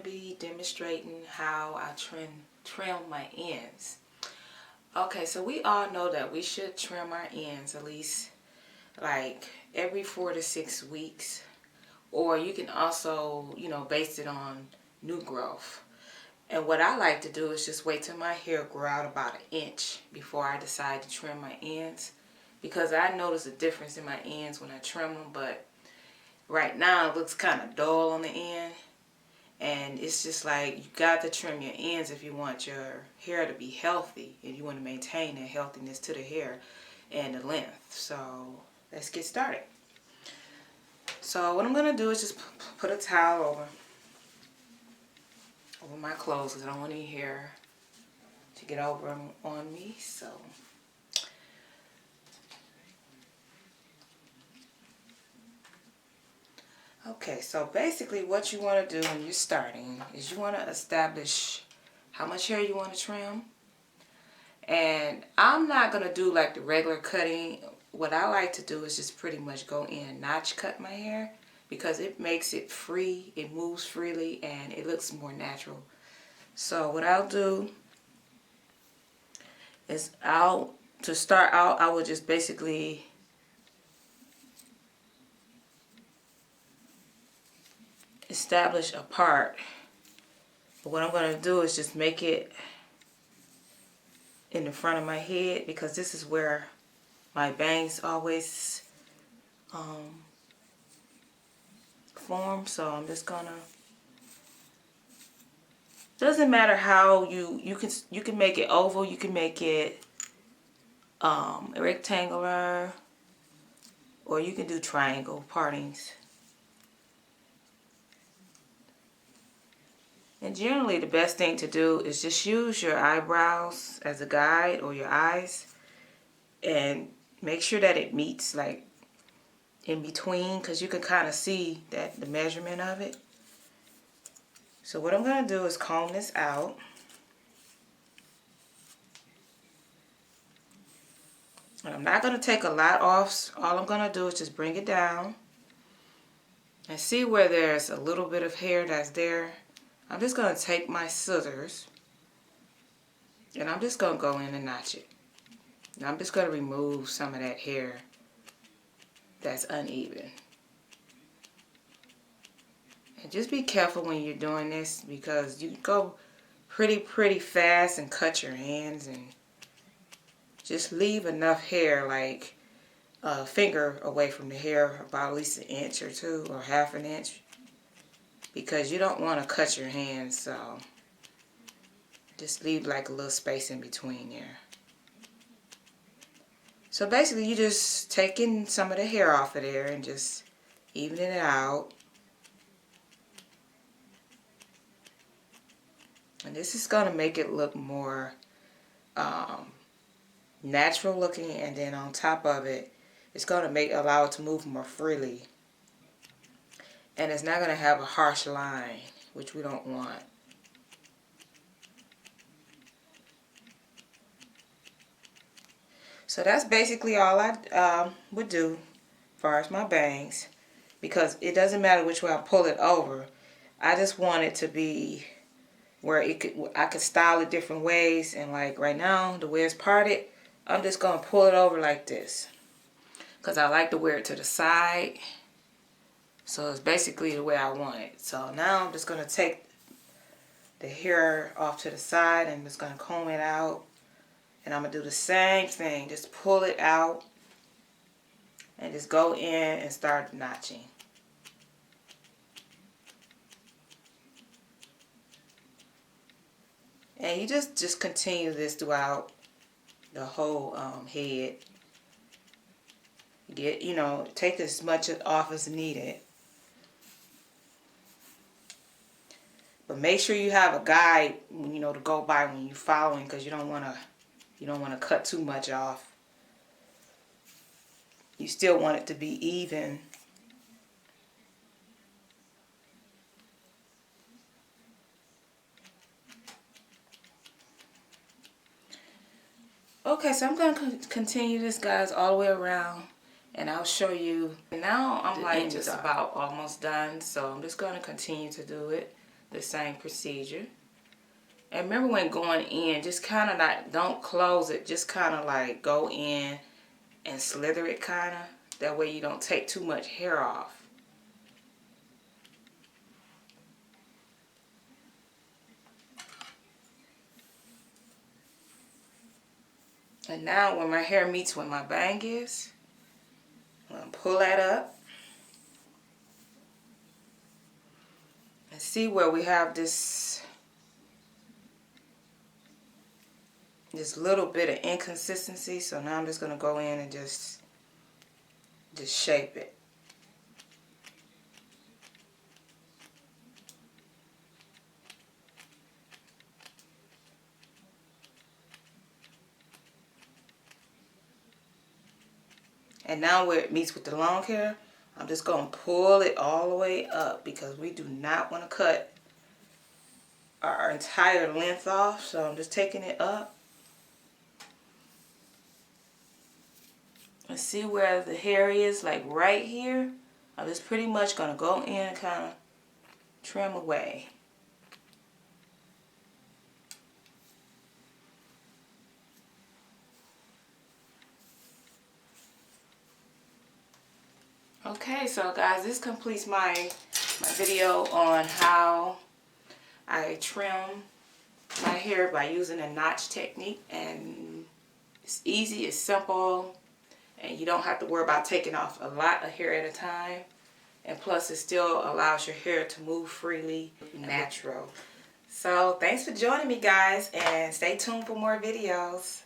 to be demonstrating how I trim my ends. Okay, so we all know that we should trim our ends at least like every 4 to 6 weeks. Or you can also, base it on new growth. And what I like to do is just wait till my hair grow out about an inch before I decide to trim my ends. Because I notice a difference in my ends when I trim them, but right now it looks kind of dull on the end. And it's just like you got to trim your ends if you want your hair to be healthy. If you want to maintain that healthiness to the hair and the length. So let's get started. So what I'm going to do is just put a towel over my clothes because I don't want any hair to get over on me. So okay, so basically what you want to do when you're starting is you want to establish how much hair you want to trim. And I'm not going to do like the regular cutting. What I like to do is just pretty much go in and notch cut my hair because it makes it free, it moves freely, and it looks more natural. So what I'll do is to start out, I will just basically establish a part. But what I'm going to do is just make it in the front of my head because this is where my bangs always form. So I'm just gonna, doesn't matter how you can make it oval, you can make it rectangular, or you can do triangle partings. And generally the best thing to do is just use your eyebrows as a guide, or your eyes, and make sure that it meets like in between, because you can kind of see that the measurement of it. So what I'm going to do is comb this out. And I'm not going to take a lot off. All I'm going to do is just bring it down and see where there's a little bit of hair that's there. I'm just going to take my scissors and I'm just going to go in and notch it. And I'm just going to remove some of that hair that's uneven. And just be careful when you're doing this because you go pretty fast and cut your hands, and just leave enough hair, like a finger away from the hair, about at least an inch or two or half an inch, because you don't want to cut your hands. So just leave like a little space in between there. So basically you just taking some of the hair off of there and just evening it out. And this is going to make it look more natural looking, and then on top of it, it's going to allow it to move more freely. And it's not going to have a harsh line, which we don't want. So that's basically all I would do as far as my bangs, because it doesn't matter which way I pull it over. I just want it to be where I could style it different ways. And like right now, the way it's parted, I'm just going to pull it over like this because I like to wear it to the side. So it's basically the way I want it. So now I'm just going to take the hair off to the side and I'm just going to comb it out. And I'm going to do the same thing. Just pull it out and just go in and start notching. And you just continue this throughout the whole head. Take as much off as needed. But make sure you have a guide, to go by when you're following, because you don't want to cut too much off. You still want it to be even. Okay, so I'm going to continue this, guys, all the way around, and I'll show you. Now I'm like just about almost done, so I'm just going to continue to do it. the same procedure. And remember, when going in, just kind of like, don't close it, just kind of like go in and slither it kind of. That way you don't take too much hair off. And now when my hair meets with my bang is, I'm going to pull that up. And see where we have this little bit of inconsistency. So now I'm just going to go in and just shape it. And now where it meets with the long hair, I'm just going to pull it all the way up, because we do not want to cut our entire length off. So I'm just taking it up. And see where the hair is, like right here. I'm just pretty much going to go in and kind of trim away. Okay, so guys, this completes my video on how I trim my hair by using a notch technique. And it's easy, it's simple, and you don't have to worry about taking off a lot of hair at a time. And plus, it still allows your hair to move freely, natural. So thanks for joining me, guys, and stay tuned for more videos.